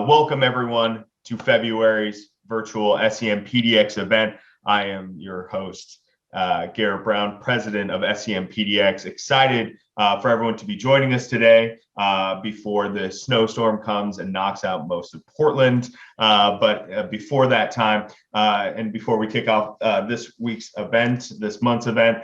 Welcome everyone to February's virtual SEMpdx event. I am your host, Garrett Brown, president of SEMpdx. Excited for everyone to be joining us today before the snowstorm comes and knocks out most of Portland. But before that time, and before we kick off this week's event, this month's event,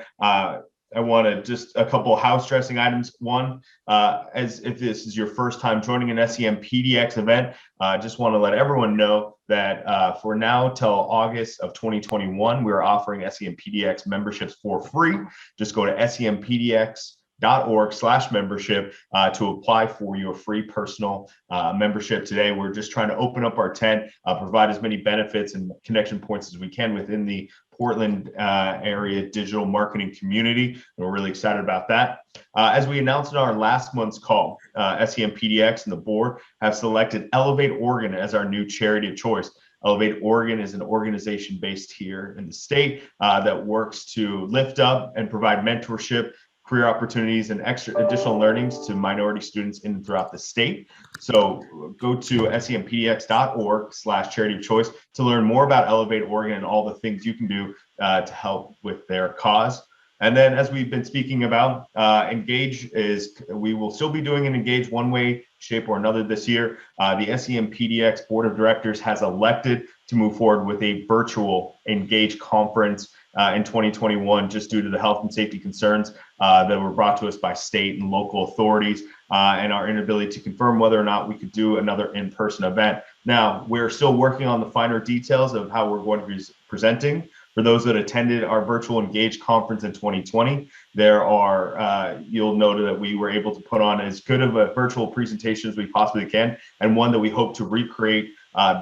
I want to just a couple of house dressing items. One, as if this is your first time joining an SEMpdx event, just want to let everyone know that for now till August of 2021, we're offering SEMpdx memberships for free. Just go to SEMpdx.org/membership to apply for your free personal membership today. We're just trying to open up our tent, provide as many benefits and connection points as we can within the Portland area digital marketing community. And we're really excited about that. As we announced in our last month's call, SEMpdx and the board have selected Elevate Oregon as our new charity of choice. Elevate Oregon is an organization based here in the state that works to lift up and provide mentorship, career opportunities, and additional learnings to minority students in and throughout the state. So go to SEMpdx.org/charity of choice to learn more about Elevate Oregon and all the things you can do to help with their cause. And then, as we've been speaking about, we will still be doing an Engage one way, shape, or another this year. The SEMpdx Board of Directors has elected to move forward with a virtual Engage conference in 2021, just due to the health and safety concerns that were brought to us by state and local authorities and our inability to confirm whether or not we could do another in-person event. Now, we're still working on the finer details of how we're going to be presenting. For those that attended our virtual Engage conference in 2020, you'll note that we were able to put on as good of a virtual presentation as we possibly can, and one that we hope to recreate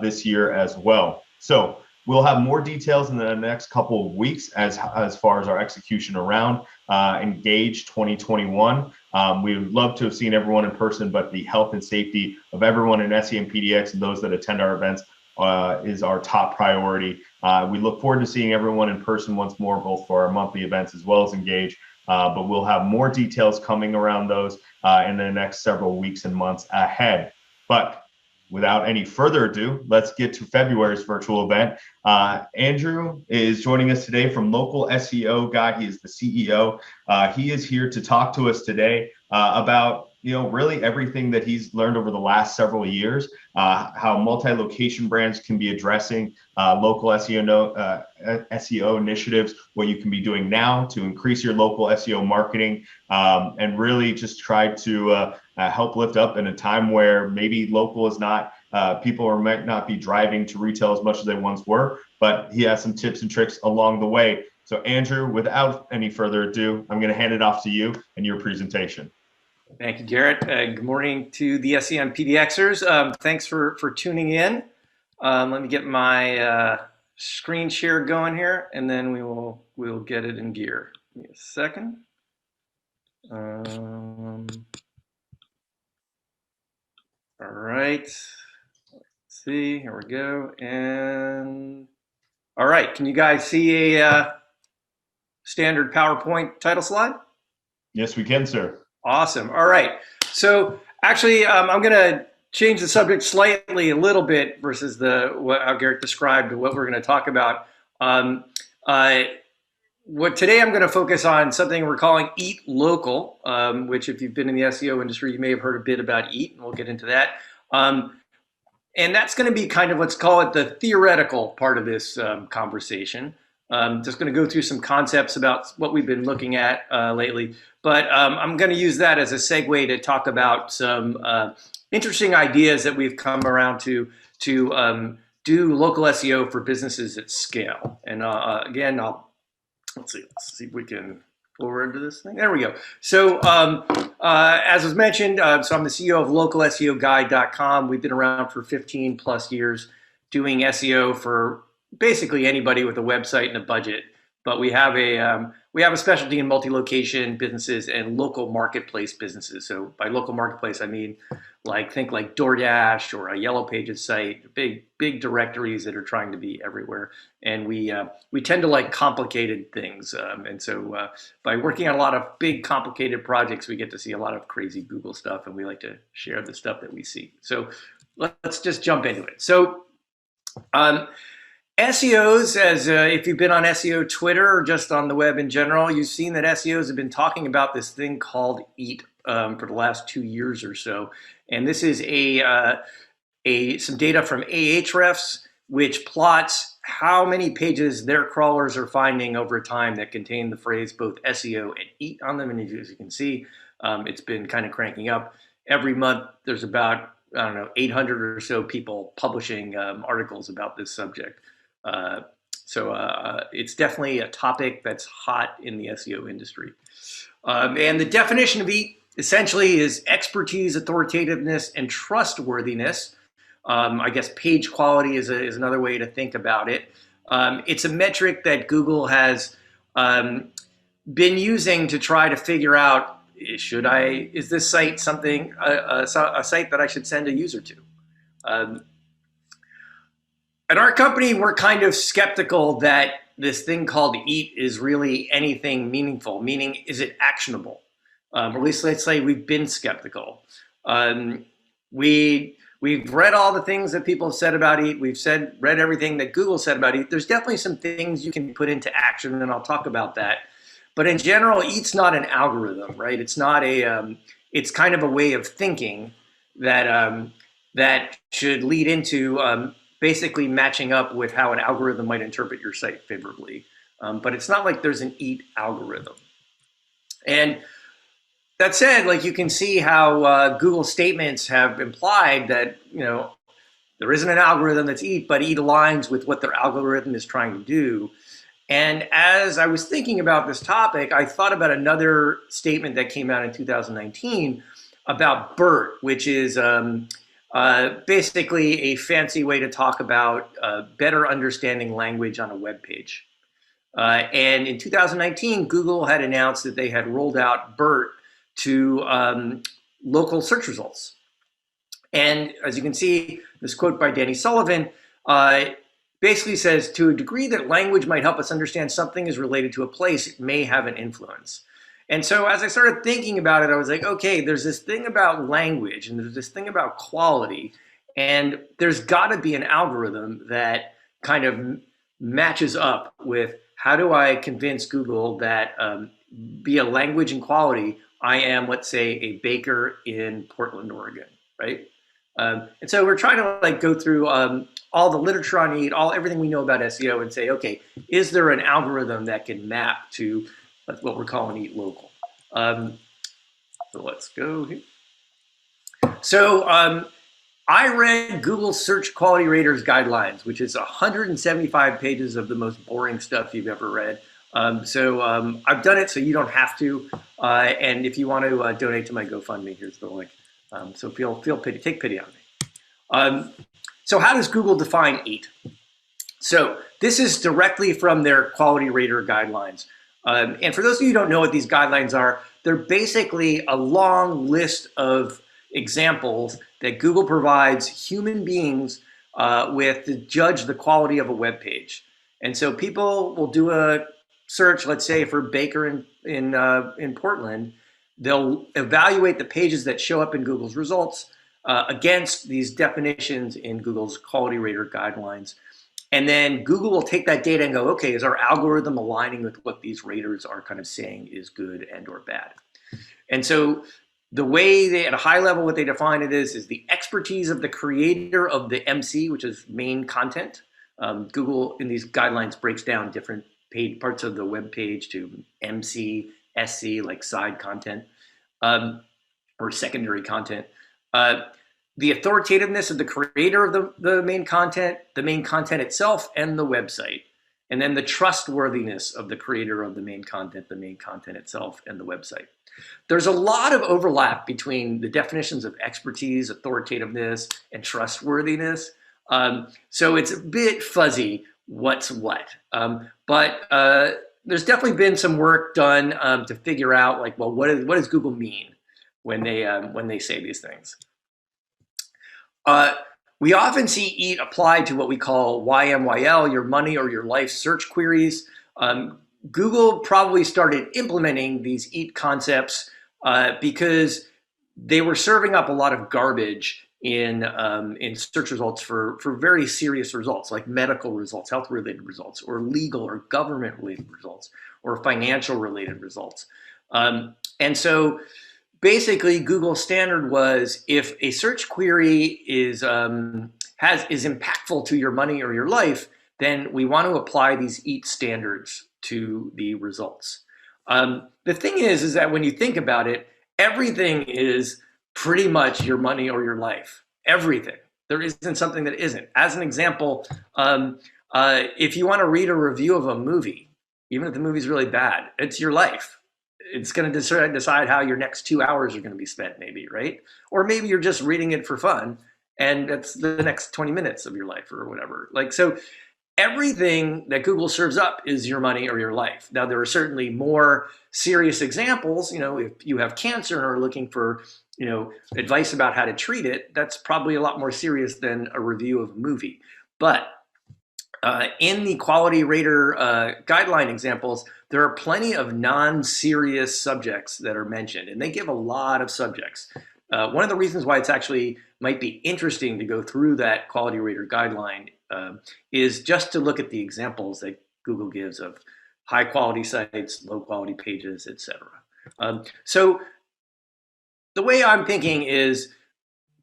this year as well. So we'll have more details in the next couple of weeks as far as our execution around Engage 2021. We would love to have seen everyone in person, but the health and safety of everyone in SEMpdx and those that attend our events is our top priority. We look forward to seeing everyone in person once more, both for our monthly events as well as Engage, but we'll have more details coming around those in the next several weeks and months ahead. But without any further ado, let's get to February's virtual event. Andrew is joining us today from Local SEO Guide. He is the CEO. He is here to talk to us today about really everything that he's learned over the last several years, how multi-location brands can be addressing local SEO initiatives, what you can be doing now to increase your local SEO marketing, and really just try to help lift up in a time where maybe local is not, people might not be driving to retail as much as they once were, but he has some tips and tricks along the way. So Andrew, without any further ado, I'm going to hand it off to you and your presentation. Thank you, Garrett. Good morning to the SEMpdxers. Thanks for tuning in. Let me get my screen share going here, and then we'll get it in gear. Give me a second. All right. Let's see. Here we go. And all right. Can you guys see a standard PowerPoint title slide? Yes, we can, sir. Awesome. All right. So actually, I'm going to change the subject slightly a little bit versus how Garrett described what we're going to talk about. Today I'm going to focus on something we're calling Eat Local, which if you've been in the SEO industry, you may have heard a bit about Eat, and we'll get into that. And that's going to be kind of, let's call it the theoretical part of this conversation. Just going to go through some concepts about what we've been looking at lately. But I'm going to use that as a segue to talk about some interesting ideas that we've come around to do local SEO for businesses at scale. And again, let's see if we can forward into this thing. There we go. So as was mentioned, so I'm the CEO of localseoguide.com. We've been around for 15 plus years doing SEO for basically anybody with a website and a budget. But we have a specialty in multi-location businesses and local marketplace businesses. So by local marketplace, I mean think like DoorDash or a Yellow Pages site, big directories that are trying to be everywhere. And we tend to like complicated things. And so by working on a lot of big complicated projects, we get to see a lot of crazy Google stuff, and we like to share the stuff that we see. So let's just jump into it. So SEOs, as if you've been on SEO Twitter or just on the web in general, you've seen that SEOs have been talking about this thing called EAT for the last 2 years or so. And this is some data from Ahrefs, which plots how many pages their crawlers are finding over time that contain the phrase both SEO and EAT on them. And as you can see, it's been kind of cranking up. Every month, there's about, I don't know, 800 or so people publishing articles about this subject. So it's definitely a topic that's hot in the SEO industry. And the definition of EAT essentially is expertise, authoritativeness, and trustworthiness. I guess page quality is another way to think about it. It's a metric that Google has been using to try to figure out, is this site something, a site that I should send a user to? At our company, we're kind of skeptical that this thing called EAT is really anything meaningful, meaning is it actionable? Or at least let's say we've been skeptical. We've read all the things that people have said about EAT. We've read everything that Google said about EAT. There's definitely some things you can put into action, and I'll talk about that. But in general, EAT's not an algorithm, right? It's not it's kind of a way of thinking that that should lead into basically matching up with how an algorithm might interpret your site favorably. But it's not like there's an EAT algorithm. And that said, like you can see how Google statements have implied that, there isn't an algorithm that's EAT, but EAT aligns with what their algorithm is trying to do. And as I was thinking about this topic, I thought about another statement that came out in 2019 about Bert, which is basically a fancy way to talk about better understanding language on a web page. And in 2019, Google had announced that they had rolled out Bert to local search results. And as you can see, this quote by Danny Sullivan basically says, to a degree that language might help us understand something is related to a place, it may have an influence. And so as I started thinking about it, I was like, okay, there's this thing about language and there's this thing about quality, and there's got to be an algorithm that kind of matches up with how do I convince Google that via language and quality, I am, let's say, a baker in Portland, Oregon, right? And so we're trying to go through all the literature on EAT, everything we know about SEO, and say, okay, is there an algorithm that can map to what we're calling EAT local? So let's go here. So I read Google Search Quality Raters Guidelines, which is 175 pages of the most boring stuff you've ever read. So I've done it so you don't have to. And if you want to donate to my GoFundMe, here's the link. So take pity on me. So how does Google define EAT? So this is directly from their Quality Rater Guidelines. And for those of you who don't know what these guidelines are, they're basically a long list of examples that Google provides human beings with to judge the quality of a web page. And so people will do a search, let's say for baker in Portland. They'll evaluate the pages that show up in Google's results against these definitions in Google's Quality Rater Guidelines. And then Google will take that data and go, okay, is our algorithm aligning with what these raters are kind of saying is good and or bad? And so the way at a high level, what they define it is the expertise of the creator of the MC, which is main content. Google in these guidelines breaks down different parts of the web page to MC, SC, like side content, or secondary content. The authoritativeness of the creator of the main content itself, and the website. And then the trustworthiness of the creator of the main content itself, and the website. There's a lot of overlap between the definitions of expertise, authoritativeness, and trustworthiness. So it's a bit fuzzy what's what. But there's definitely been some work done to figure out, what does Google mean when they say these things? We often see EAT applied to what we call YMYL, your money or your life search queries. Google probably started implementing these EAT concepts because they were serving up a lot of garbage in search results for very serious results, like medical results, health-related results, or legal or government-related results, or financial-related results. And so basically, Google's standard was if a search query is impactful to your money or your life, then we want to apply these EAT standards to the results. The thing is that when you think about it, everything is pretty much your money or your life. Everything. There isn't something that isn't. As an example, if you want to read a review of a movie, even if the movie's really bad, it's your life. It's going to decide how your next 2 hours are going to be spent, maybe, right? Or maybe you're just reading it for fun, and that's the next 20 minutes of your life or whatever. Like, so everything that Google serves up is your money or your life. Now, there are certainly more serious examples. If you have cancer and are looking for, advice about how to treat it, that's probably a lot more serious than a review of a movie. But in the quality rater guideline examples, there are plenty of non-serious subjects that are mentioned, and they give a lot of subjects. One of the reasons why it's actually might be interesting to go through that quality rater guideline is just to look at the examples that Google gives of high quality sites, low quality pages, etc. So the way I'm thinking is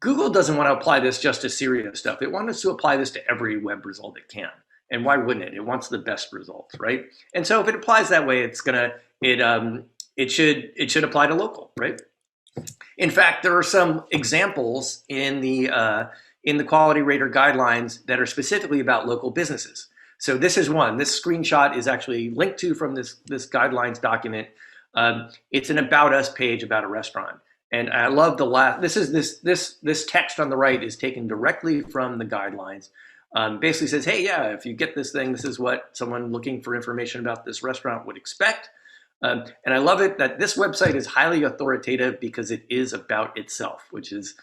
Google doesn't want to apply this just to serious stuff. It wants to apply this to every web result it can. And why wouldn't it? It wants the best results, right? And so if it applies that way, it should apply to local, right? In fact, there are some examples in the quality rater guidelines that are specifically about local businesses. So this is one. This screenshot is actually linked to from this guidelines document. It's an About Us page about a restaurant. And I love the last. This text on the right is taken directly from the guidelines. Basically says, hey, yeah, if you get this thing, this is what someone looking for information about this restaurant would expect. And I love it that this website is highly authoritative because it is about itself, which is,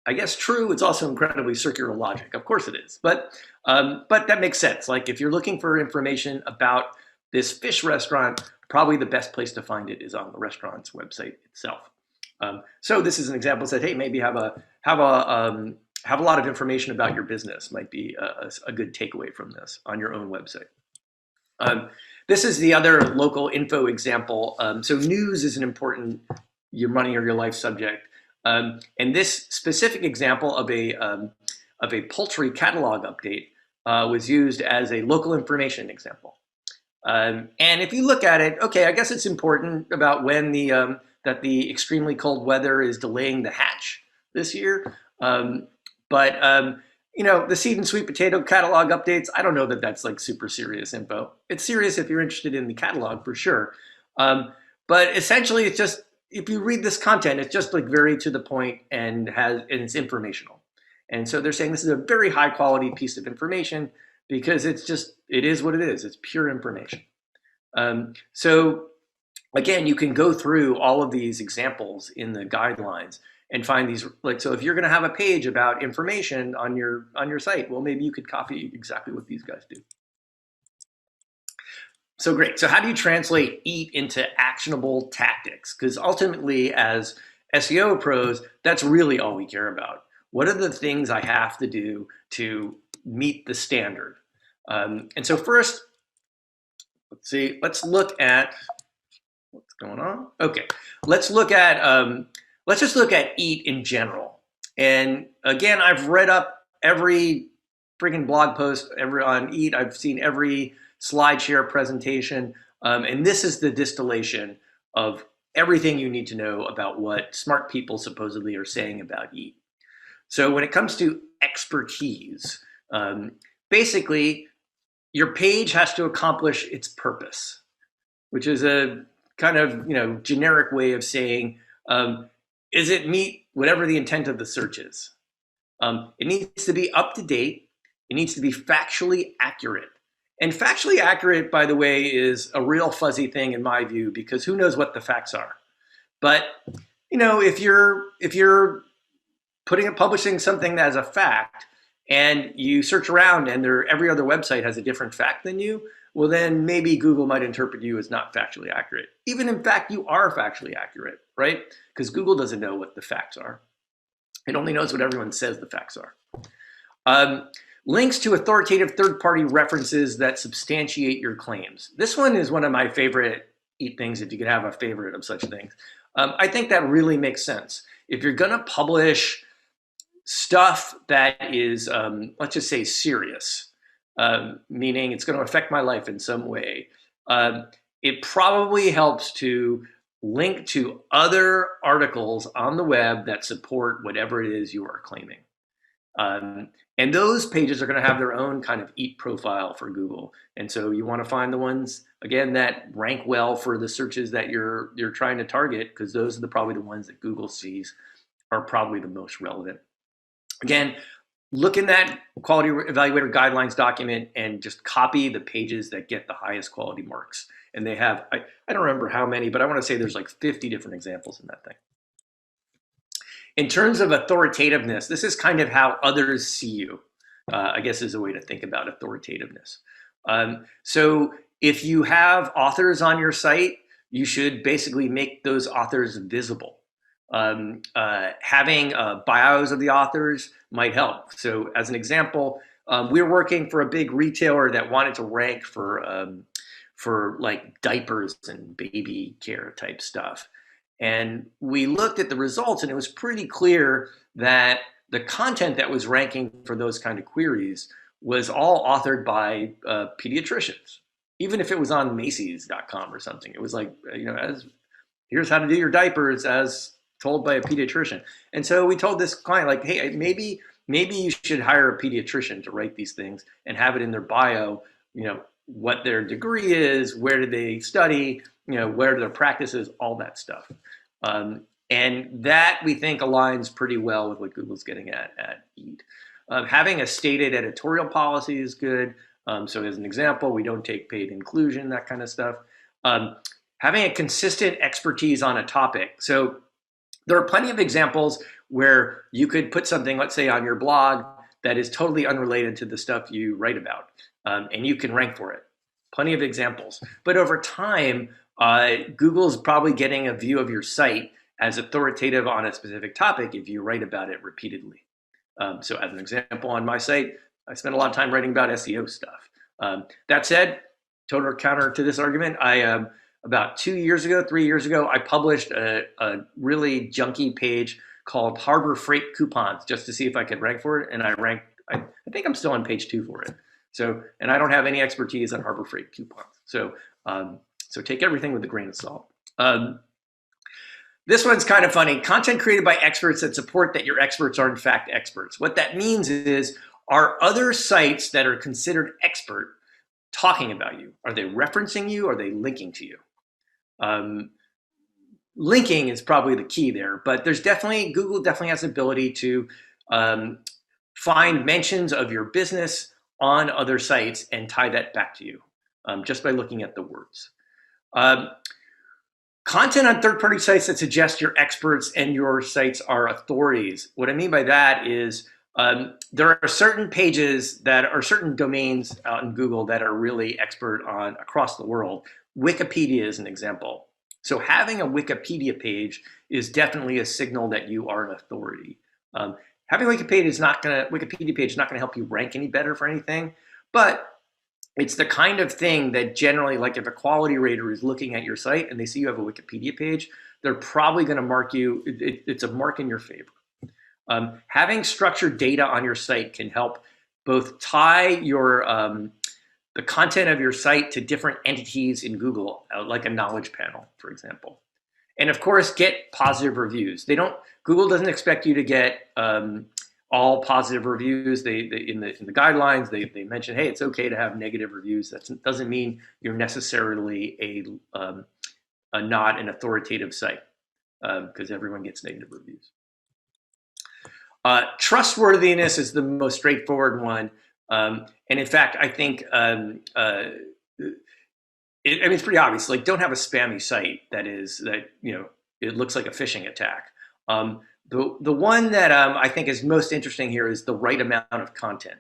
I guess, true. It's also incredibly circular logic. Of course it is. But that makes sense. Like if you're looking for information about this fish restaurant, probably the best place to find it is on the restaurant's website itself. So this is an example that said, hey, maybe have a lot of information about your business might be a good takeaway from this on your own website. This is the other local info example. So news is an important your money or your life subject. And this specific example of a poultry catalog update was used as a local information example. And if you look at it, okay, I guess it's important about when that the extremely cold weather is delaying the hatch this year. The seed and sweet potato catalog updates, I don't know that that's like super serious info. It's serious if you're interested in the catalog for sure. But essentially it's just, if you read this content, it's just like very to the point and it's informational. And so they're saying this is a very high quality piece of information because it is what it is. It's pure information. So again, you can go through all of these examples in the guidelines and find these, like, so if you're going to have a page about information on your site, well, maybe you could copy exactly what these guys do. So great. So how do you translate EAT into actionable tactics? Because ultimately, as SEO pros, that's really all we care about. What are the things I have to do to meet the standard? And so first, let's look at what's going on. Okay, let's just look at EAT in general. And again, I've read up every freaking blog post on EAT. I've seen every SlideShare presentation. And this is the distillation of everything you need to know about what smart people supposedly are saying about EAT. So when it comes to expertise, basically, your page has to accomplish its purpose, which is a kind of generic way of saying, is it meet whatever the intent of the search is? It needs to be up to date. It needs to be factually accurate. And factually accurate, by the way, is a real fuzzy thing in my view, because who knows what the facts are. But if you're publishing something as a fact, and you search around and every other website has a different fact than you, well, then maybe Google might interpret you as not factually accurate. Even in fact, you are factually accurate, right? Because Google doesn't know what the facts are. It only knows what everyone says the facts are. Links to authoritative third-party references that substantiate your claims. This one is one of my favorite things, if you could have a favorite of such things. I think that really makes sense. If you're going to publish stuff that is, let's just say, serious, meaning it's going to affect my life in some way, it probably helps to link to other articles on the web that support whatever it is you are claiming. And those pages are going to have their own kind of EAT profile for Google. And so you want to find the ones, again, that rank well for the searches that you're trying to target, because those are probably the ones that Google sees are probably the most relevant. Again, look in that quality evaluator guidelines document and just copy the pages that get the highest quality marks. And they have, I don't remember how many, but I want to say there's like 50 different examples in that thing. In terms of authoritativeness, this is kind of how others see you, I guess is a way to think about authoritativeness. So if you have authors on your site, you should basically make those authors visible. Having bios of the authors might help. So as an example, we're working for a big retailer that wanted to rank for like diapers and baby care type stuff. And we looked at the results, and it was pretty clear that the content that was ranking for those kind of queries was all authored by pediatricians. Even if it was on Macy's.com or something, it was like, here's how to do your diapers as told by a pediatrician. And so we told this client, like, hey, maybe you should hire a pediatrician to write these things and have it in their bio, what their degree is, where did they study, where are their practices, all that stuff. And that, we think, aligns pretty well with what Google's getting at EAT. Having a stated editorial policy is good. So as an example, we don't take paid inclusion, that kind of stuff. Having a consistent expertise on a topic. So there are plenty of examples where you could put something, let's say, on your blog that is totally unrelated to the stuff you write about, and you can rank for it. Plenty of examples. But over time, Google's probably getting a view of your site as authoritative on a specific topic if you write about it repeatedly. So as an example, on my site, I spend a lot of time writing about SEO stuff. That said, total counter to this argument, about 3 years ago, I published a really junky page called Harbor Freight Coupons just to see if I could rank for it. And I think I'm still on page 2 for it. So, and I don't have any expertise on Harbor Freight coupons. So take everything with a grain of salt. This one's kind of funny. Content created by experts that support that your experts are in fact experts. What that means is, are other sites that are considered expert talking about you? Are they referencing you? Are they linking to you? Linking is probably the key there, but Google definitely has the ability to find mentions of your business on other sites and tie that back to you just by looking at the words. Content on third-party sites that suggest you're experts and your sites are authorities. What I mean by that is there are certain pages that are certain domains out in Google that are really expert on across the world. Wikipedia is an example. So having a Wikipedia page is definitely a signal that you are an authority. Having a Wikipedia page is not gonna help you rank any better for anything, but it's the kind of thing that generally, like if a quality rater is looking at your site and they see you have a Wikipedia page, they're probably gonna mark you, it's a mark in your favor. Having structured data on your site can help both tie your the content of your site to different entities in Google, like a knowledge panel, for example. And of course, get positive reviews. Google doesn't expect you to get all positive reviews. In the guidelines, they mention, hey, it's okay to have negative reviews. That doesn't mean you're necessarily a not an authoritative site, because everyone gets negative reviews. Trustworthiness is the most straightforward one. And in fact, I think it's pretty obvious. Like, don't have a spammy site that it looks like a phishing attack. The one that I think is most interesting here is the right amount of content.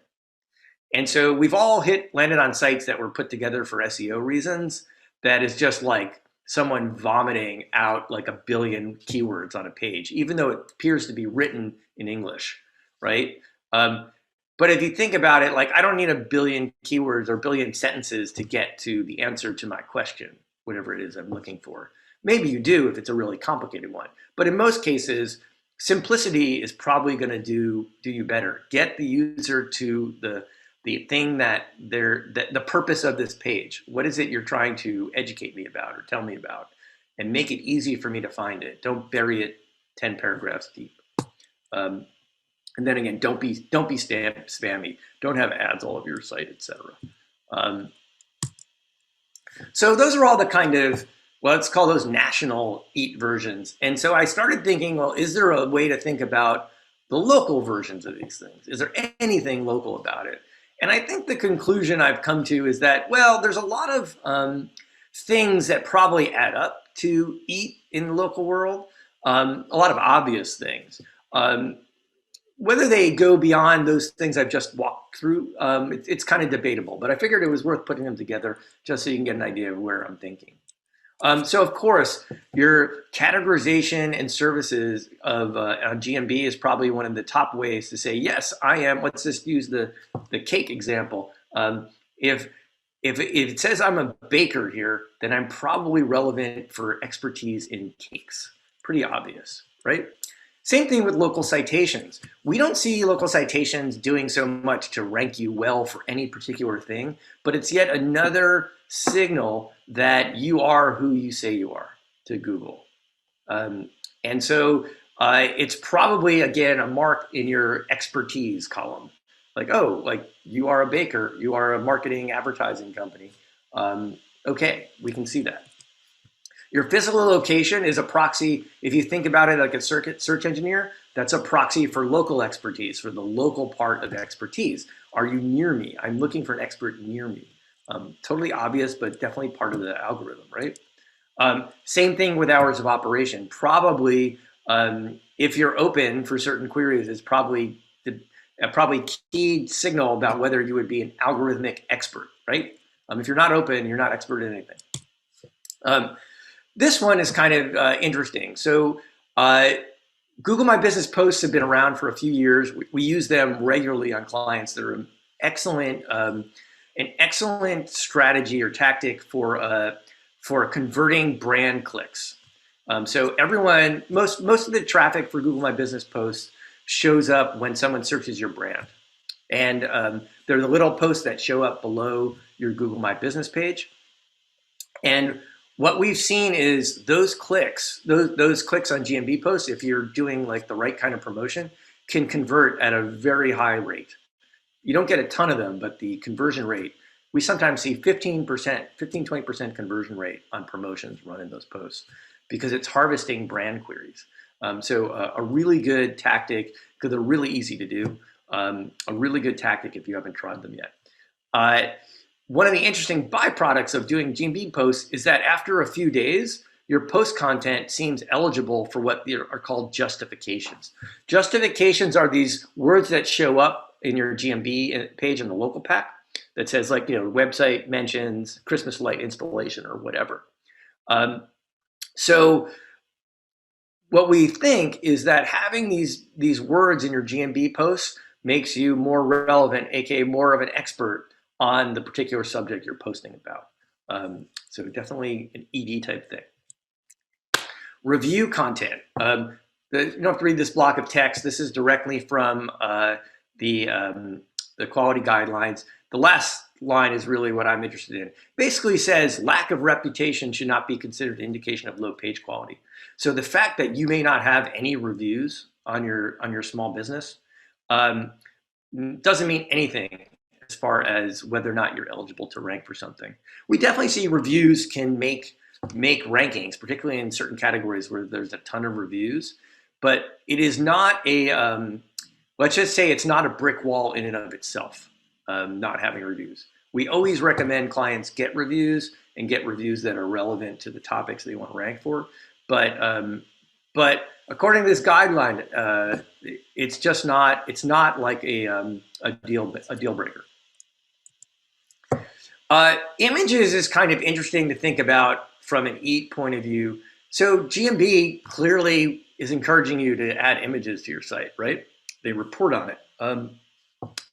And so we've all landed on sites that were put together for SEO reasons that is just like someone vomiting out like a billion keywords on a page, even though it appears to be written in English, right? But if you think about it, like I don't need a billion keywords or a billion sentences to get to the answer to my question, whatever it is I'm looking for. Maybe you do if it's a really complicated one. But in most cases, simplicity is probably going to do you better. Get the user to the thing that the purpose of this page. What is it you're trying to educate me about or tell me about? And make it easy for me to find it. Don't bury it 10 paragraphs deep. And then again, don't be spammy. Don't have ads all over your site, etc. So those are all the kind of, well, let's call those national EAT versions. And so I started thinking, well, is there a way to think about the local versions of these things? Is there anything local about it? And I think the conclusion I've come to is that, well, there's a lot of things that probably add up to EAT in the local world, a lot of obvious things. Whether they go beyond those things I've just walked through, it's kind of debatable, but I figured it was worth putting them together just so you can get an idea of where I'm thinking. So of course, your categorization and services of on GMB is probably one of the top ways to say, yes, I am. Let's just use the cake example. If it says I'm a baker here, then I'm probably relevant for expertise in cakes. Pretty obvious, right? Same thing with local citations. We don't see local citations doing so much to rank you well for any particular thing, but it's yet another signal that you are who you say you are to Google. And so it's probably, again, a mark in your expertise column. Like, oh, like you are a baker, you are a marketing advertising company. Okay, we can see that. Your physical location is a proxy. If you think about it like a search engineer, that's a proxy for local expertise, for the local part of expertise. Are you near me? I'm looking for an expert near me. Totally obvious, but definitely part of the algorithm, right? Same thing with hours of operation. Probably, if you're open for certain queries, it's probably a key signal about whether you would be an algorithmic expert, right? If you're not open, you're not expert in anything. This one is kind of interesting. So Google My Business posts have been around for a few years. We use them regularly on clients. They're an excellent strategy or tactic for converting brand clicks. So everyone, most of the traffic for Google My Business posts shows up when someone searches your brand. And they're the little posts that show up below your Google My Business page. And what we've seen is those clicks on GMB posts, if you're doing like the right kind of promotion, can convert at a very high rate. You don't get a ton of them, but the conversion rate, we sometimes see 20% conversion rate on promotions run in those posts because it's harvesting brand queries. So a really good tactic, because they're really easy to do, a really good tactic if you haven't tried them yet. One of the interesting byproducts of doing GMB posts is that after a few days, your post content seems eligible for what are called justifications. Justifications are these words that show up in your GMB page in the local pack that says like, website mentions Christmas light installation or whatever. So what we think is that having these words in your GMB posts makes you more relevant, aka more of an expert on the particular subject you're posting about. So definitely an ED type thing. Review content. You don't have to read this block of text. This is directly from the quality guidelines. The last line is really what I'm interested in. Basically says lack of reputation should not be considered an indication of low page quality. So the fact that you may not have any reviews on your small business doesn't mean anything as far as whether or not you're eligible to rank for something. We definitely see reviews can make rankings, particularly in certain categories where there's a ton of reviews, but it is not let's just say it's not a brick wall in and of itself, not having reviews. We always recommend clients get reviews and get reviews that are relevant to the topics they want to rank for. But according to this guideline, it's not like a deal breaker. Images is kind of interesting to think about from an EAT point of view, so GMB clearly is encouraging you to add images to your site, right? They report on it.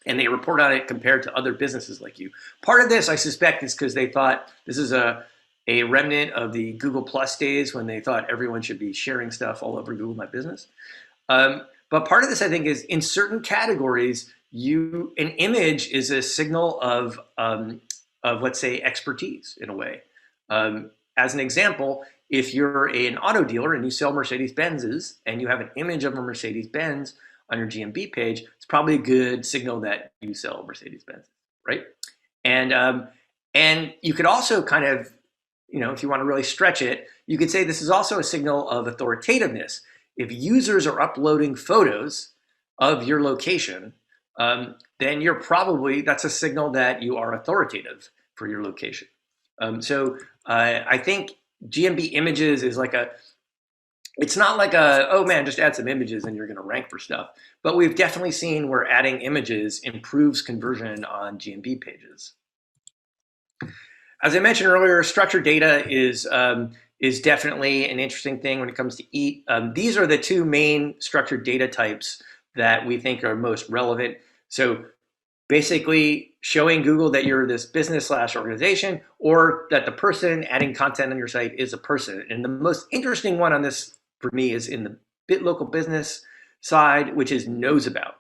And they report on it compared to other businesses like you. Part of this, I suspect, is because they thought this is a remnant of the Google Plus days when they thought everyone should be sharing stuff all over Google My Business. But part of this, I think, is in certain categories, an image is a signal of let's say, expertise in a way. As an example, if you're an auto dealer and you sell Mercedes-Benzes and you have an image of a Mercedes-Benz on your GMB page, it's probably a good signal that you sell Mercedes-Benz, right? And you could also kind of, if you want to really stretch it, you could say this is also a signal of authoritativeness. If users are uploading photos of your location, then that's a signal that you are authoritative for your location. So I think GMB images is it's not like oh man, just add some images and you're going to rank for stuff. But we've definitely seen where adding images improves conversion on GMB pages. As I mentioned earlier, structured data is definitely an interesting thing when it comes to EAT. These are the two main structured data types that we think are most relevant. So basically showing Google that you're this business/organization, or that the person adding content on your site is a person. And the most interesting one on this for me is in the local business side, which is knows about,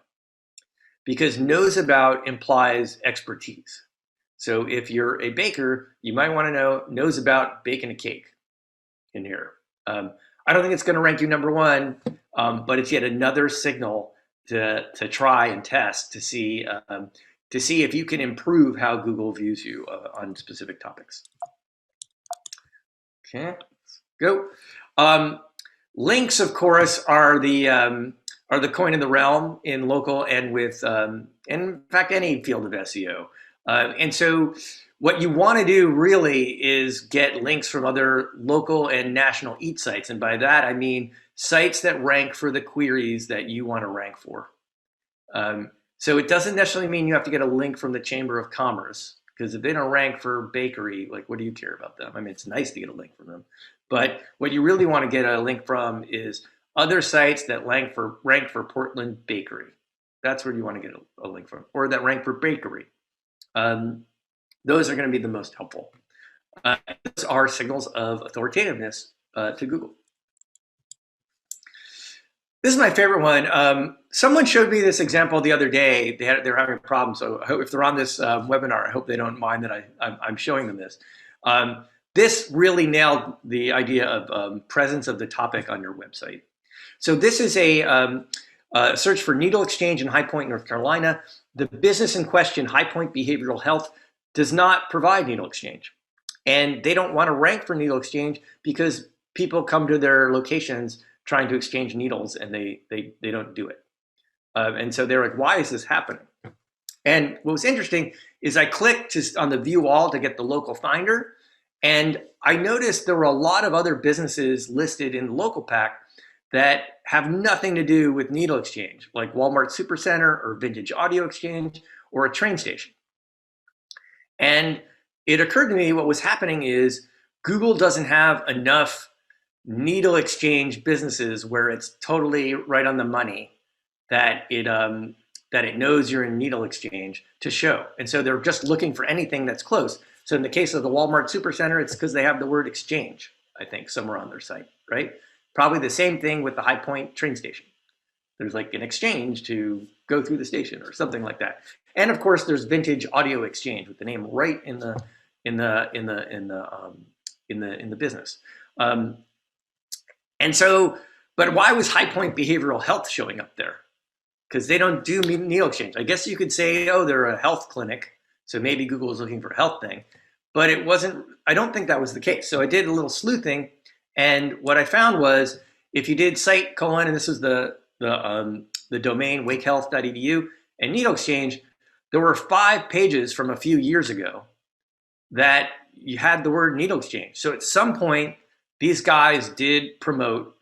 because knows about implies expertise. So if you're a baker, you might want to knows about baking a cake in here. I don't think it's going to rank you number one, but it's yet another signal to try and test to see if you can improve how Google views you on specific topics. Okay, let's go. Links, of course, are the coin of the realm in local and with, in fact, any field of SEO. And so what you want to do really is get links from other local and national EAT sites. And by that, I mean sites that rank for the queries that you want to rank for. So it doesn't necessarily mean you have to get a link from the Chamber of Commerce, because if they don't rank for bakery, what do you care about them? I mean, it's nice to get a link from them. But what you really want to get a link from is other sites that rank for Portland bakery. That's where you want to get a link from, or that rank for bakery. Those are going to be the most helpful. Those are signals of authoritativeness to Google. This is my favorite one. Someone showed me this example the other day. They're having a problem. So I hope if they're on this webinar, I hope they don't mind that I'm showing them this. This really nailed the idea of presence of the topic on your website. So this is a search for needle exchange in High Point, North Carolina. The business in question, High Point Behavioral Health, does not provide needle exchange. And they don't want to rank for needle exchange because people come to their locations trying to exchange needles and they don't do it. And so they're like, why is this happening? And what was interesting is I clicked just on the view all to get the local finder. And I noticed there were a lot of other businesses listed in the local pack that have nothing to do with needle exchange, like Walmart Supercenter or Vintage Audio Exchange or a train station. And it occurred to me what was happening is Google doesn't have enough needle exchange businesses where it's totally right on the money that it knows you're in needle exchange to show. And so they're just looking for anything that's close. So in the case of the Walmart Supercenter, it's because they have the word exchange, I think, somewhere on their site, right? Probably the same thing with the High Point train station. There's like an exchange to go through the station or something like that. And of course, there's Vintage Audio Exchange with the name right in the business. And so, but why was High Point Behavioral Health showing up there? Because they don't do needle exchange. I guess you could say, oh, they're a health clinic, so maybe Google was looking for a health thing. But it wasn't. I don't think that was the case. So I did a little sleuthing, and what I found was if you did site : and this is the domain wakehealth.edu and needle exchange, there were 5 pages from a few years ago that you had the word needle exchange. So at some point, these guys did promote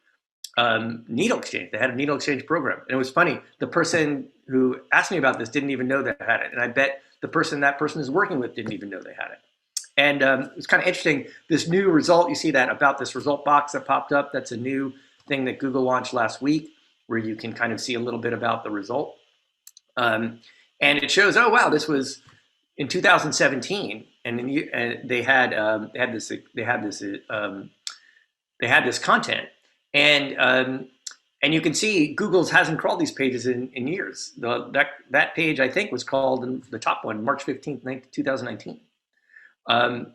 needle exchange. They had a needle exchange program. And it was funny. The person who asked me about this didn't even know they had it. And I bet the person that person is working with didn't even know they had it. And it's kind of interesting, this new result, you see that about this result box that popped up. That's a new thing that Google launched last week, where you can kind of see a little bit about the result. And it shows, oh, wow, this was in 2017. And they had this content. And you can see Google's hasn't crawled these pages in years. That page, I think, was crawled in the top one, March 15th, 2019. And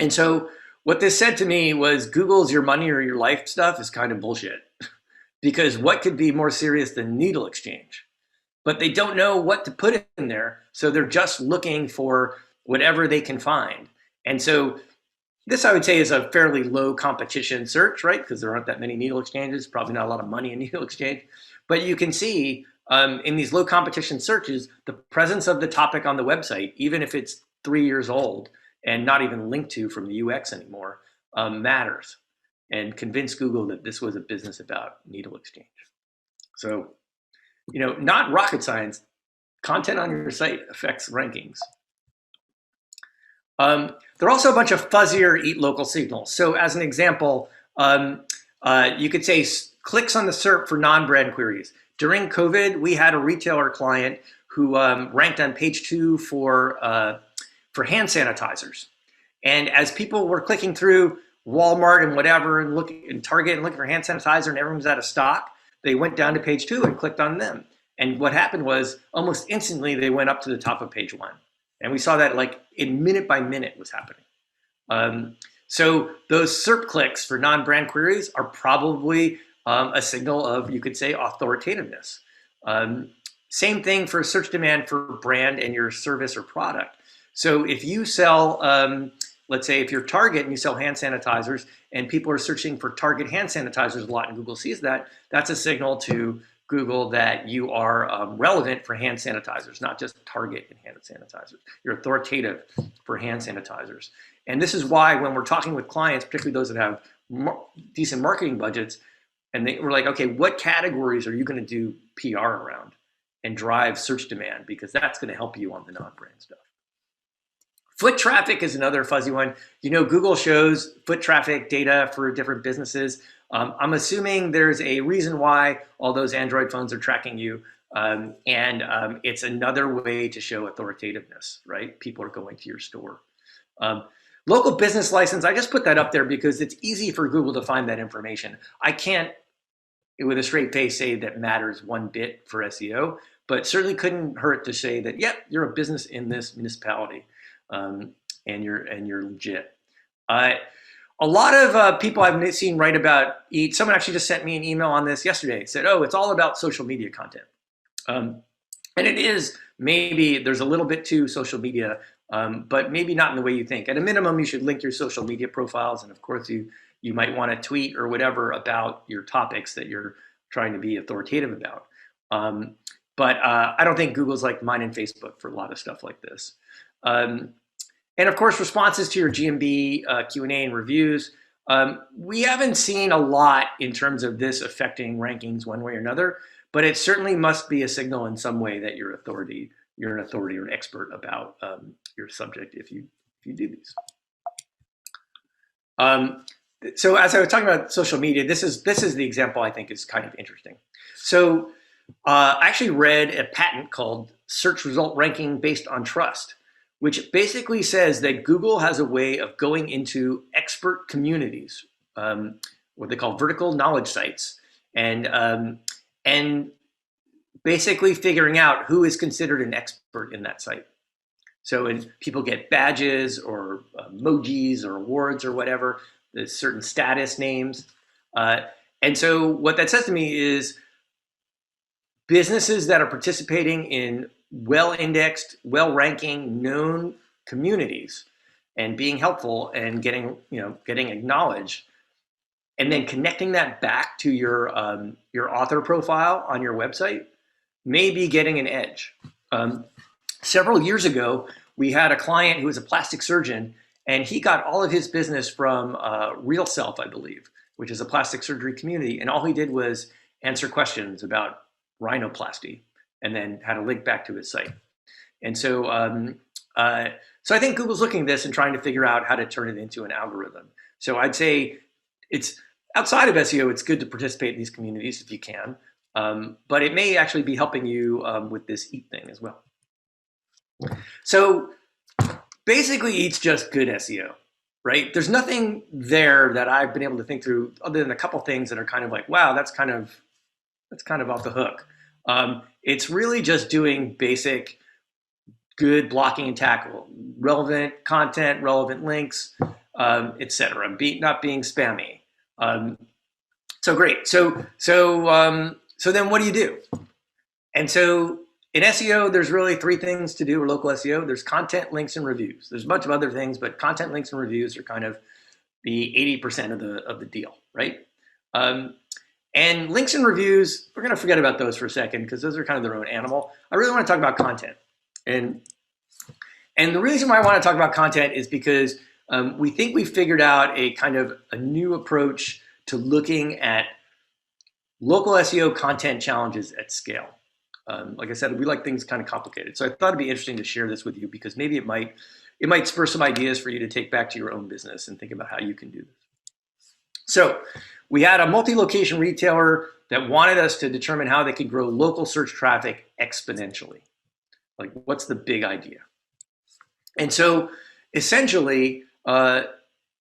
so what this said to me was Google's your money or your life stuff is kind of bullshit. Because what could be more serious than needle exchange? But they don't know what to put in there. So they're just looking for whatever they can find. And so this, I would say, is a fairly low competition search, right? Because there aren't that many needle exchanges, probably not a lot of money in needle exchange. But you can see in these low competition searches, the presence of the topic on the website, even if it's 3 years old and not even linked to from the UX anymore, matters, and convince Google that this was a business about needle exchange. So, not rocket science. Content on your site affects rankings. There are also a bunch of fuzzier eat local signals. So as an example, you could say clicks on the SERP for non-brand queries. During COVID, we had a retailer client who ranked on page 2 for hand sanitizers. And as people were clicking through Walmart and whatever and looking in Target and looking for hand sanitizer and everyone was out of stock, they went down to page 2 and clicked on them. And what happened was almost instantly they went up to the top of page 1. And we saw that like in minute by minute was happening. So those SERP clicks for non-brand queries are probably a signal of, you could say, authoritativeness. Same thing for search demand for brand and your service or product. So if you sell, let's say if you're Target and you sell hand sanitizers and people are searching for Target hand sanitizers a lot and Google sees that, that's a signal to Google that you are relevant for hand sanitizers, not just Target and hand sanitizers. You're authoritative for hand sanitizers. And this is why when we're talking with clients, particularly those that have decent marketing budgets, and we're like, okay, what categories are you going to do PR around and drive search demand? Because that's going to help you on the non-brand stuff. Foot traffic is another fuzzy one. Google shows foot traffic data for different businesses. I'm assuming there's a reason why all those Android phones are tracking you. And it's another way to show authoritativeness, right? People are going to your store. Local business license, I just put that up there because it's easy for Google to find that information. I can't, with a straight face, say that matters one bit for SEO, but certainly couldn't hurt to say that, yep, you're a business in this municipality. And you're legit. A lot of people I've seen write about EAT. Someone actually just sent me an email on this yesterday. It said, oh, it's all about social media content. And it is, maybe there's a little bit to social media, but maybe not in the way you think. At a minimum, you should link your social media profiles. And of course, you might want to tweet or whatever about your topics that you're trying to be authoritative about. But I don't think Google's like mine and Facebook for a lot of stuff like this. And of course, responses to your GMB, Q&A, and reviews. We haven't seen a lot in terms of this affecting rankings one way or another, but it certainly must be a signal in some way that you're an authority or an expert about your subject if you do these. So as I was talking about social media, this is the example I think is kind of interesting. So I actually read a patent called Search Result Ranking Based on Trust, which basically says that Google has a way of going into expert communities, what they call vertical knowledge sites, and basically figuring out who is considered an expert in that site. So people get badges or emojis or awards or whatever, there's certain status names. And so what that says to me is businesses that are participating in well-indexed, well-ranking, known communities and being helpful and getting acknowledged, and then connecting that back to your author profile on your website may be getting an edge. Several years ago, we had a client who was a plastic surgeon, and he got all of his business from Real Self, I believe, which is a plastic surgery community, and all he did was answer questions about rhinoplasty, and then had a link back to his site. And so So I think Google's looking at this and trying to figure out how to turn it into an algorithm. So I'd say it's outside of SEO, it's good to participate in these communities if you can, but it may actually be helping you with this EAT thing as well. So basically, EAT's just good SEO, right? There's nothing there that I've been able to think through other than a couple things that are kind of like, wow, that's kind of off the hook. It's really just doing basic good blocking and tackle, relevant content, relevant links, etc. Not being spammy. So great. So then what do you do? And so in SEO, there's really three things to do, or local SEO. There's content, links, and reviews. There's a bunch of other things, but content, links, and reviews are kind of the 80% of the deal, right? And links and reviews, we're going to forget about those for a second because those are kind of their own animal. I really want to talk about content. And the reason why I want to talk about content is because we think we've figured out a kind of a new approach to looking at local SEO content challenges at scale. Like I said, we like things kind of complicated. So I thought it'd be interesting to share this with you because maybe it might spur some ideas for you to take back to your own business and think about how you can do this. So we had a multi-location retailer that wanted us to determine how they could grow local search traffic exponentially. Like, what's the big idea? And so essentially,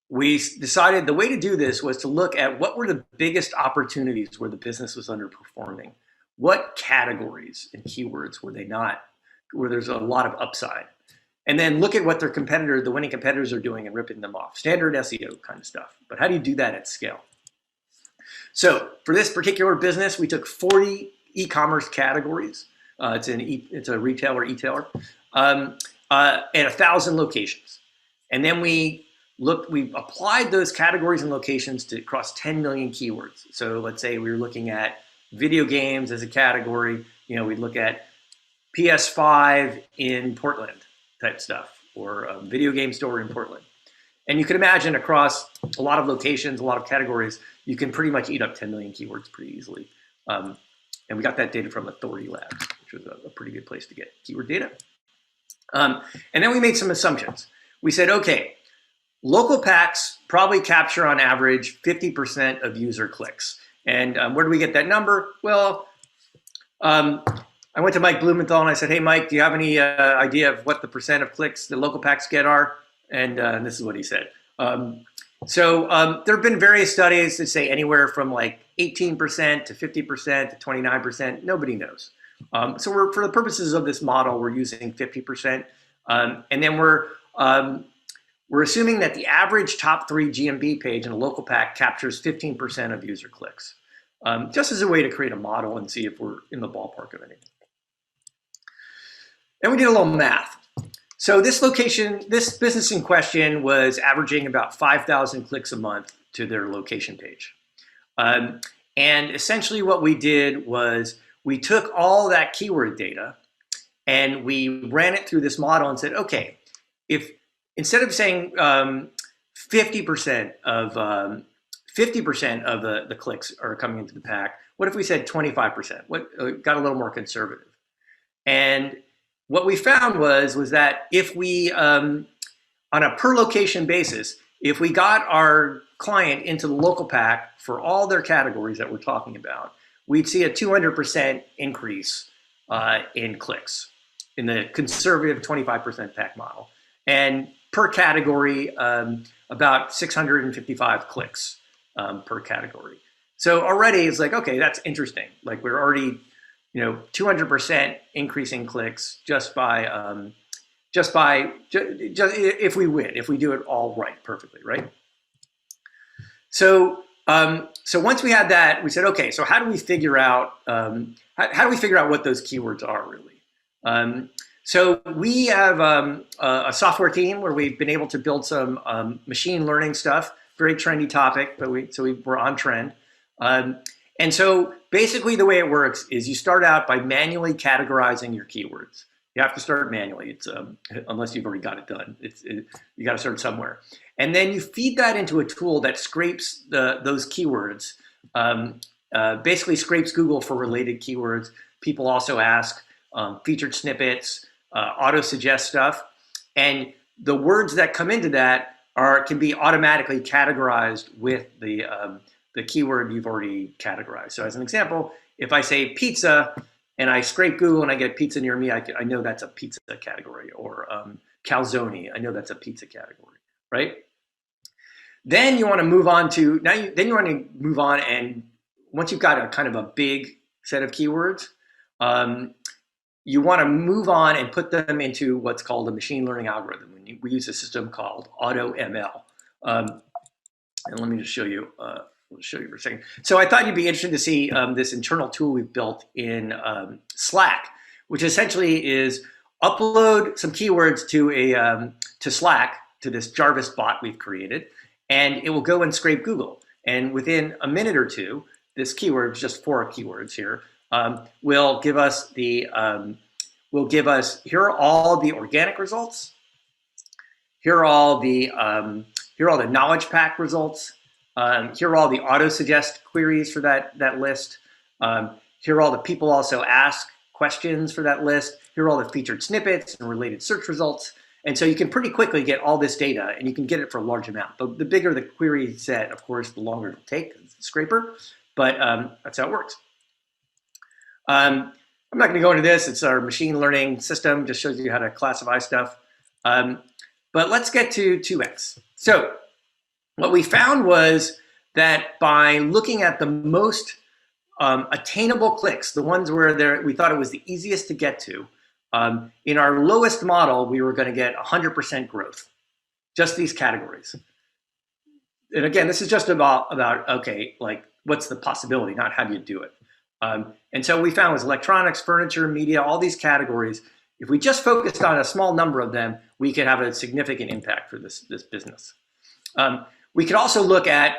we decided the way to do this was to look at what were the biggest opportunities where the business was underperforming. What categories and keywords were they not, where there's a lot of upside? And then look at what their competitors, the winning competitors are doing and ripping them off. Standard SEO kind of stuff. But how do you do that at scale? So for this particular business, we took 40 e-commerce categories. It's a retailer, e-tailer, at 1,000 locations. And then we applied those categories and locations to across 10 million keywords. So let's say we were looking at video games as a category. We'd look at PS5 in Portland type stuff, or a video game store in Portland. And you can imagine across a lot of locations, a lot of categories, you can pretty much eat up 10 million keywords pretty easily. And we got that data from Authority Labs, which was a pretty good place to get keyword data. And then we made some assumptions. We said, okay, local packs probably capture on average 50% of user clicks. And where do we get that number? Well, I went to Mike Blumenthal and I said, hey, Mike, do you have any idea of what the percent of clicks the local packs get are? And this is what he said. So there have been various studies that say anywhere from like 18% to 50% to 29%. Nobody knows. So for the purposes of this model, we're using 50%. And then we're assuming that the average top 3 GMB page in a local pack captures 15% of user clicks, just as a way to create a model and see if we're in the ballpark of anything. Then we did a little math. So this business in question was averaging about 5,000 clicks a month to their location page. And essentially what we did was we took all that keyword data and we ran it through this model and said, okay, if instead of saying 50% of the clicks are coming into the pack, what if we said 25%? What got a little more conservative? And what we found was that if we, on a per location basis, if we got our client into the local pack for all their categories that we're talking about, we'd see a 200% increase in clicks in the conservative 25% pack model. And per category, about 655 clicks per category. So already it's like, okay, that's interesting. Like we're already 200% increasing clicks just if we win, if we do it all right, perfectly, right? So once we had that, we said, okay, so how do we figure out what those keywords are really? So we have a software team where we've been able to build some machine learning stuff, very trendy topic, but we're on trend. And so basically the way it works is you start out by manually categorizing your keywords. You have to start manually. It's unless you've already got it done. You got to start somewhere. And then you feed that into a tool that scrapes those keywords, basically scrapes Google for related keywords. People also ask featured snippets, auto-suggest stuff. And the words that come into that can be automatically categorized with the keyword you've already categorized. So as an example, if I say pizza and I scrape Google and I get pizza near me, I know that's a pizza category, or calzone, I know that's a pizza category, right? Then you want to move on to, and once you've got a kind of a big set of keywords, you want to move on and put them into what's called a machine learning algorithm. We use a system called AutoML. And let me just show you. I'll show you for a second. So I thought you'd be interested to see this internal tool we've built in Slack, which essentially is upload some keywords to Slack, to this Jarvis bot we've created, and it will go and scrape Google. And within a minute or two, this keyword, just 4 keywords here, will give us here are all the organic results. Here are all the knowledge pack results. Here are all the auto suggest queries for that list. Here are all the people also ask questions for that list. Here are all the featured snippets and related search results. And so you can pretty quickly get all this data, and you can get it for a large amount. The bigger the query set, of course, the longer it'll take. It's a scraper, but that's how it works. I'm not going to go into this. It's our machine learning system, just shows you how to classify stuff. But let's get to 2x. So what we found was that by looking at the most attainable clicks, the ones where we thought it was the easiest to get to, in our lowest model, we were going to get 100% growth, just these categories. And again, this is just about okay, like what's the possibility, not how do you do it. And so we found was electronics, furniture, media, all these categories. If we just focused on a small number of them, we could have a significant impact for this business. We could also look at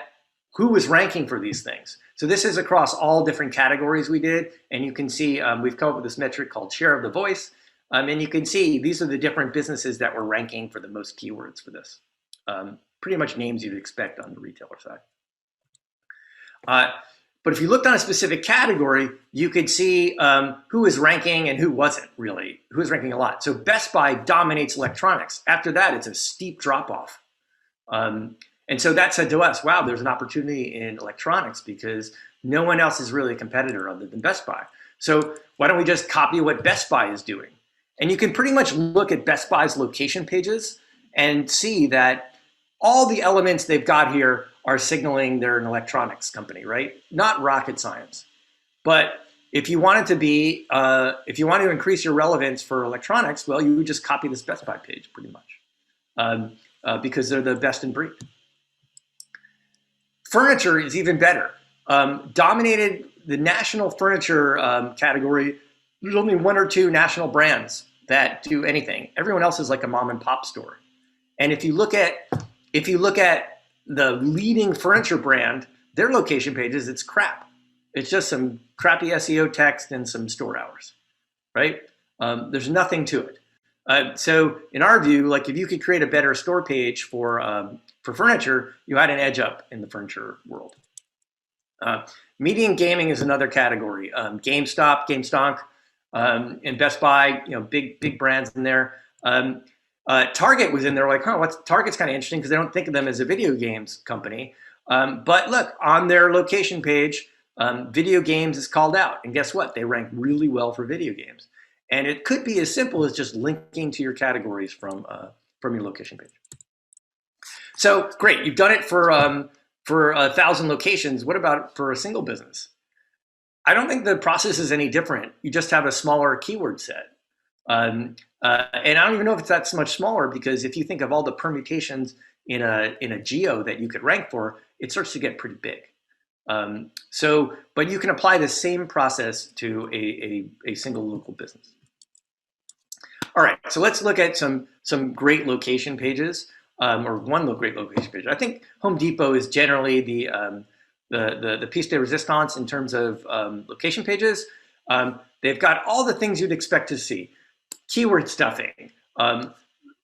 who was ranking for these things. So this is across all different categories we did. And you can see we've come up with this metric called share of the voice. And you can see these are the different businesses that were ranking for the most keywords for this. Pretty much names you'd expect on the retailer side. But if you looked on a specific category, you could see who was ranking and who wasn't really, who was ranking a lot. So Best Buy dominates electronics. After that, it's a steep drop off. And so that said to us, wow, there's an opportunity in electronics because no one else is really a competitor other than Best Buy. So why don't we just copy what Best Buy is doing? And you can pretty much look at Best Buy's location pages and see that all the elements they've got here are signaling they're an electronics company, right? Not rocket science. But if you want it to be, if you want to increase your relevance for electronics, well, you would just copy this Best Buy page pretty much because they're the best in breed. Furniture is even better. Dominated the national furniture category. There's only 1 or 2 national brands that do anything. Everyone else is like a mom and pop store. And if you look at the leading furniture brand, their location pages, it's crap. It's just some crappy SEO text and some store hours, right? There's nothing to it. So in our view, like if you could create a better store page for furniture, you had an edge up in the furniture world. Media and gaming is another category. GameStop, GameStonk, and Best Buy, big brands in there. Target was in there like, Target's kind of interesting because they don't think of them as a video games company. But look, on their location page, video games is called out. And guess what? They rank really well for video games. And it could be as simple as just linking to your categories from your location page. So great, you've done it for 1,000 locations. What about for a single business? I don't think the process is any different. You just have a smaller keyword set. And I don't even know if it's that much smaller because if you think of all the permutations in a geo that you could rank for, it starts to get pretty big. But you can apply the same process to a single local business. All right, so let's look at some great location pages, or one great location page. I think Home Depot is generally the piece de resistance in terms of location pages. They've got all the things you'd expect to see. Keyword stuffing,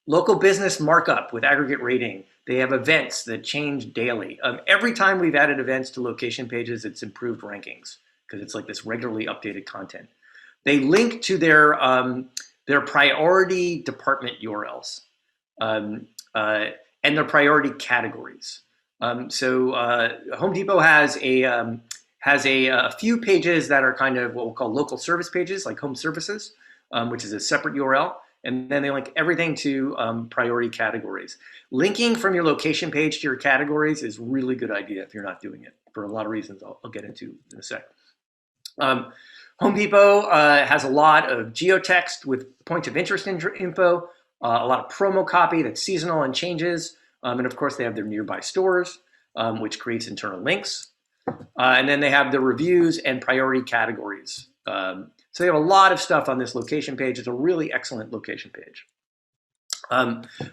local business markup with aggregate rating. They have events that change daily. Every time we've added events to location pages, it's improved rankings because it's like this regularly updated content. They link to their priority department URLs. and their priority categories. So Home Depot has a few pages that are kind of what we'll call local service pages, like home services, which is a separate URL. And then they link everything to priority categories. Linking from your location page to your categories is a really good idea if you're not doing it for a lot of reasons I'll get into in a sec. Home Depot has a lot of geotext with points of interest info, a lot of promo copy that's seasonal and changes. And of course, they have their nearby stores, which creates internal links. And then they have the reviews and priority categories. So they have a lot of stuff on this location page. It's a really excellent location page.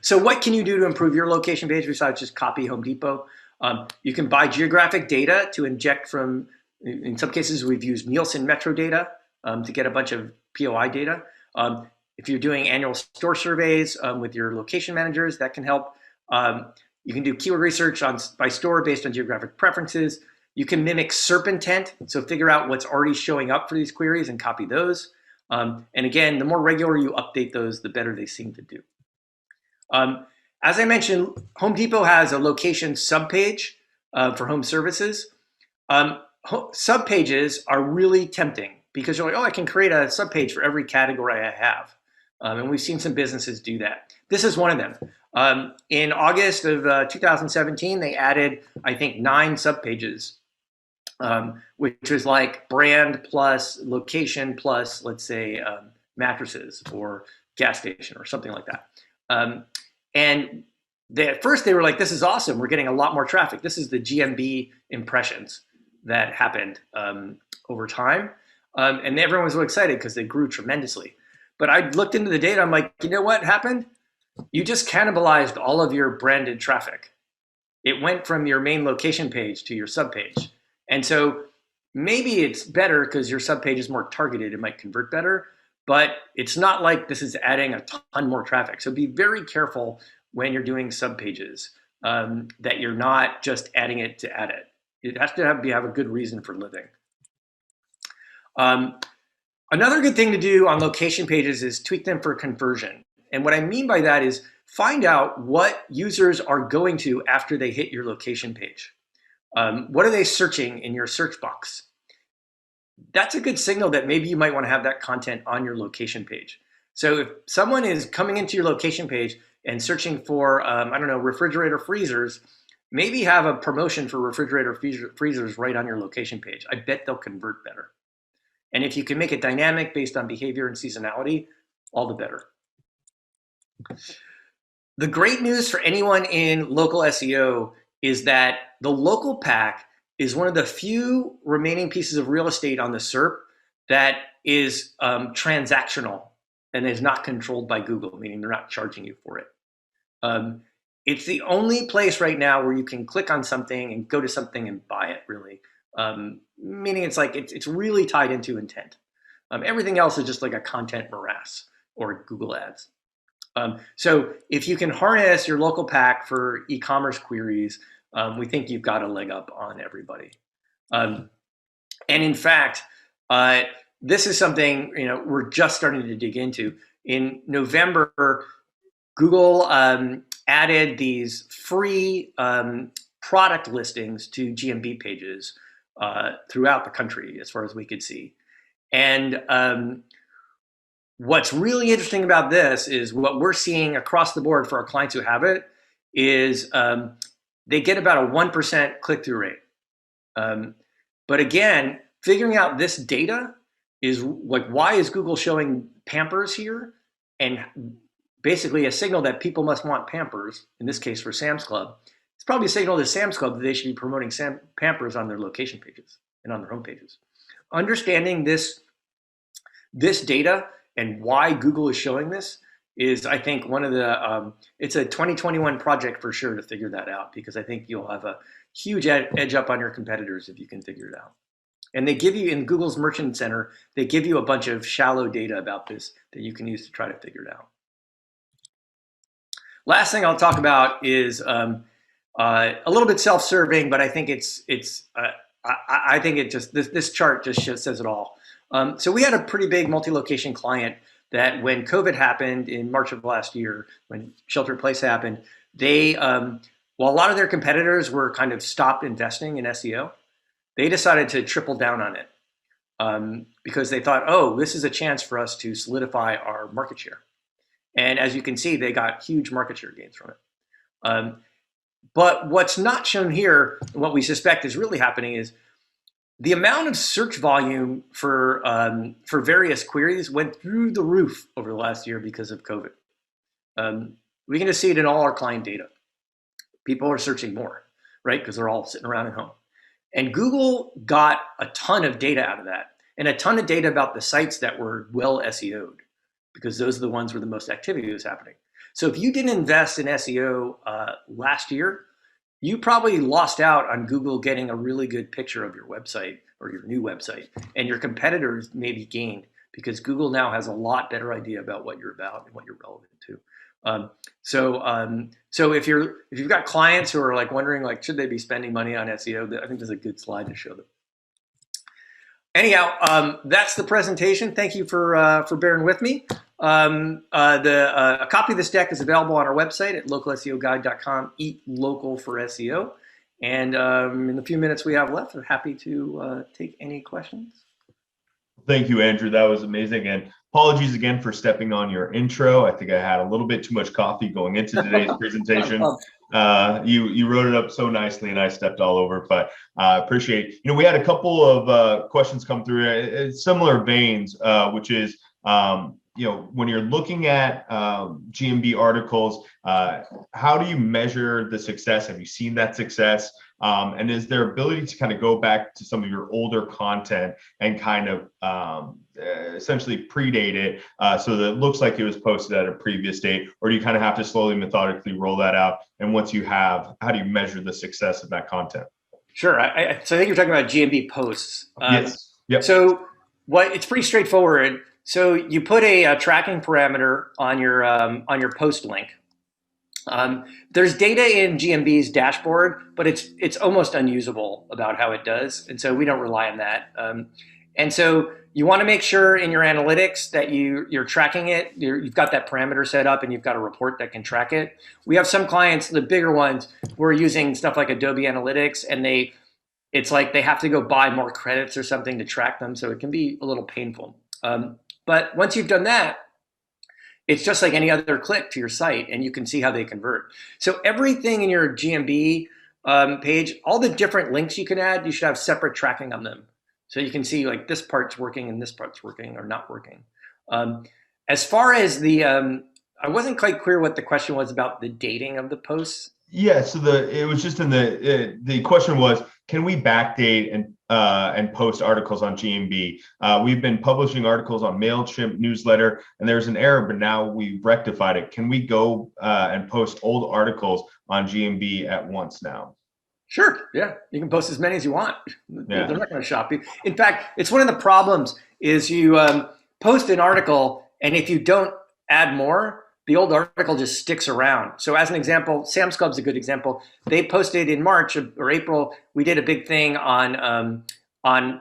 So what can you do to improve your location page besides just copy Home Depot? You can buy geographic data to inject from, in some cases, we've used Nielsen Metro data to get a bunch of POI data. If you're doing annual store surveys with your location managers, that can help. You can do keyword research by store based on geographic preferences. You can mimic SERP intent, so figure out what's already showing up for these queries and copy those. And again, the more regular you update those, the better they seem to do. As I mentioned, Home Depot has a location subpage for home services. Subpages are really tempting because you're like, oh, I can create a subpage for every category I have. And we've seen some businesses do that. This is one of them. In August of 2017, they added, I think, 9 subpages, which was like brand plus location plus, let's say, mattresses or gas station or something like that. And at first they were like, this is awesome. We're getting a lot more traffic. This is the GMB impressions that happened over time. And everyone was so excited because they grew tremendously. But I looked into the data. I'm like, you know what happened? You just cannibalized all of your branded traffic. It went from your main location page to your subpage. And so maybe it's better because your subpage is more targeted. It might convert better, but it's not like this is adding a ton more traffic. So be very careful when you're doing subpages that you're not just adding it to add it. It has to have a good reason for living. Another good thing to do on location pages is tweak them for conversion. And what I mean by that is find out what users are going to after they hit your location page. What are they searching in your search box? That's a good signal that maybe you might want to have that content on your location page. So if someone is coming into your location page and searching for, I don't know, refrigerator freezers, maybe have a promotion for refrigerator freezers right on your location page. I bet they'll convert better. And if you can make it dynamic based on behavior and seasonality, all the better. The great news for anyone in local SEO is that the local pack is one of the few remaining pieces of real estate on the SERP that is transactional and is not controlled by Google, meaning they're not charging you for it. It's the only place right now where you can click on something and go to something and buy it, really. Meaning it's like it's really tied into intent. Everything else is just like a content morass or Google ads. So if you can harness your local pack for e-commerce queries, we think you've got a leg up on everybody. And in fact, this is something we're just starting to dig into. In November, Google added these free product listings to GMB pages throughout the country, as far as we could see. And what's really interesting about this is what we're seeing across the board for our clients who have it is they get about a 1% click-through rate. But again, figuring out this data is like, why is Google showing Pampers here? And basically a signal that people must want Pampers, in this case for Sam's Club. It's probably a signal to Sam's Club that they should be promoting Pampers on their location pages and on their home pages. Understanding this data and why Google is showing this is, I think, one of the, it's a 2021 project for sure to figure that out, because I think you'll have a huge edge up on your competitors if you can figure it out. And they give you, in Google's Merchant Center, they give you a bunch of shallow data about this that you can use to try to figure it out. Last thing I'll talk about is a little bit self-serving, but I think I think it just, this chart just says it all. So we had a pretty big multi-location client that when COVID happened in March of last year, when shelter in place happened, they, while a lot of their competitors were kind of stopped investing in SEO, they decided to triple down on it because they thought, oh, this is a chance for us to solidify our market share. And as you can see, they got huge market share gains from it. But what's not shown here, what we suspect is really happening, is the amount of search volume for various queries went through the roof over the last year because of COVID. We can just see it in all our client data. People are searching more, right? Because they're all sitting around at home. And Google got a ton of data out of that, and a ton of data about the sites that were well SEO'd, because those are the ones where the most activity was happening. So if you didn't invest in SEO last year, you probably lost out on Google getting a really good picture of your website or your new website, and your competitors maybe gained because Google now has a lot better idea about what you're about and what you're relevant to. So if you've got clients who are like wondering, like, should they be spending money on SEO, I think there's a good slide to show them. Anyhow, that's the presentation. Thank you for bearing with me. A copy of this deck is available on our website at localseoguide.com. Eat local for SEO. And in the few minutes we have left, I'm happy to take any questions. Thank you, Andrew. That was amazing. And apologies again for stepping on your intro. I think I had a little bit too much coffee going into today's presentation. You wrote it up so nicely, and I stepped all over. But appreciate. We had a couple of questions come through, similar veins, which is when you're looking at GMB articles, how do you measure the success? Have you seen that success? And is there ability to kind of go back to some of your older content and kind of essentially predate it so that it looks like it was posted at a previous date? Or do you kind of have to slowly, methodically roll that out? And once you have, how do you measure the success of that content? Sure. So I think you're talking about GMB posts. Yes. Yep. So it's pretty straightforward. So you put a tracking parameter on your post link. There's data in GMB's dashboard, but it's almost unusable about how it does, and so we don't rely on that. And so you want to make sure in your analytics that you're tracking it. You've got that parameter set up, and you've got a report that can track it. We have some clients, the bigger ones, who are using stuff like Adobe Analytics, and it's like they have to go buy more credits or something to track them, so it can be a little painful. But once you've done that, it's just like any other click to your site, and you can see how they convert. So everything in your GMB page, all the different links you can add, you should have separate tracking on them. So you can see like this part's working and this part's working or not working. As far as I wasn't quite clear what the question was about the dating of the posts. Yeah, so it was just in the question was, can we backdate and post articles on GMB? We've been publishing articles on MailChimp newsletter, and there's an error, but now we've rectified it. Can we go and post old articles on GMB at once now? Sure. Yeah, you can post as many as you want. Yeah. They're not going to shop you. In fact, it's one of the problems is you post an article, and if you don't add more, the old article just sticks around. So as an example, Sam's Club's a good example. They posted in March or April, we did a big thing on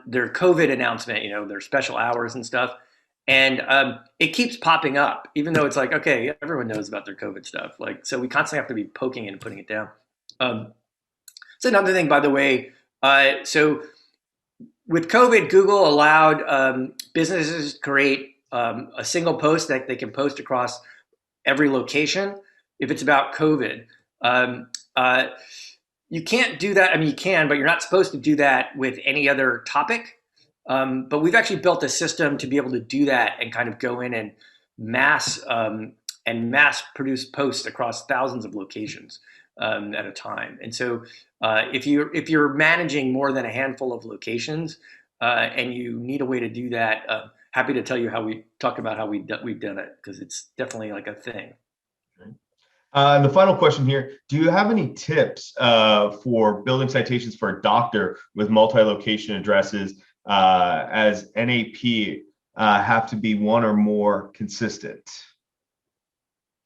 their COVID announcement, their special hours and stuff. And it keeps popping up, even though it's like, okay, everyone knows about their COVID stuff. So we constantly have to be poking it and putting it down. It's another thing, by the way. So with COVID, Google allowed businesses to create a single post that they can post across every location if it's about COVID. You can't do that. I mean, you can, but you're not supposed to do that with any other topic. But we've actually built a system to be able to do that and kind of go in and mass produce posts across thousands of locations at a time. And so if you're managing more than a handful of locations and you need a way to do that, happy to tell you how we talk about how we've done it, because it's definitely like a thing. And the final question here, do you have any tips for building citations for a doctor with multi-location addresses as NAP have to be one or more consistent?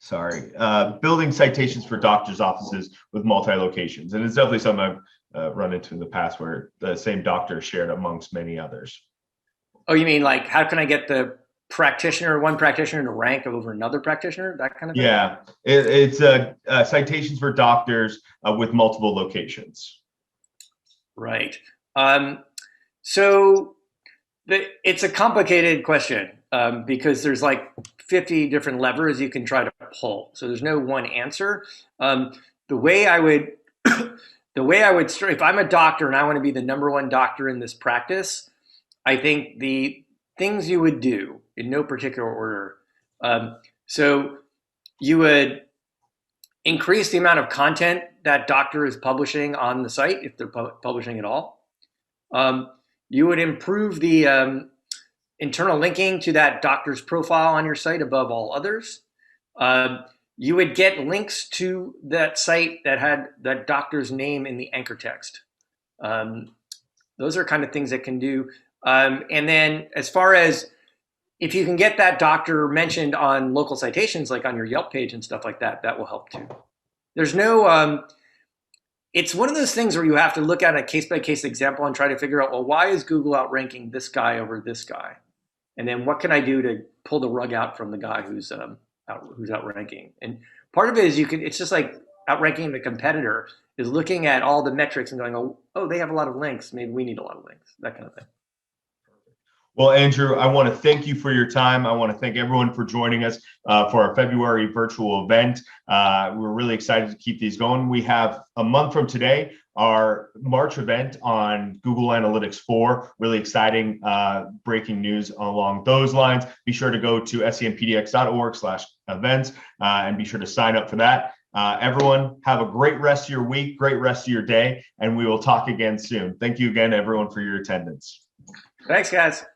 Sorry, building citations for doctors' offices with multi-locations. And it's definitely something I've run into in the past where the same doctor is shared amongst many others. Oh, you mean like how can I get the practitioner, one practitioner to rank over another practitioner, that kind of thing? Yeah, it's citations for doctors with multiple locations. Right. So it's a complicated question because there's like 50 different levers you can try to pull. So there's no one answer. The way I would, if I'm a doctor and I want to be the #1 doctor in this practice, I think the things you would do in no particular order. So you would increase the amount of content that doctor is publishing on the site, if they're publishing at all. You would improve the internal linking to that doctor's profile on your site above all others. You would get links to that site that had that doctor's name in the anchor text. Those are kind of things that can do. And then as far as if you can get that doctor mentioned on local citations, like on your Yelp page and stuff like that, that will help too. There's no, it's one of those things where you have to look at a case-by-case example and try to figure out, well, why is Google outranking this guy over this guy? And then what can I do to pull the rug out from the guy who's outranking? And part of it is it's just like outranking the competitor is looking at all the metrics and going, oh, they have a lot of links. Maybe we need a lot of links, that kind of thing. Well, Andrew, I want to thank you for your time. I want to thank everyone for joining us for our February virtual event. We're really excited to keep these going. We have a month from today, our March event on Google Analytics 4. Really exciting breaking news along those lines. Be sure to go to SEMpdx.org/events and be sure to sign up for that. Everyone, have a great rest of your week, great rest of your day, and we will talk again soon. Thank you again, everyone, for your attendance. Thanks, guys.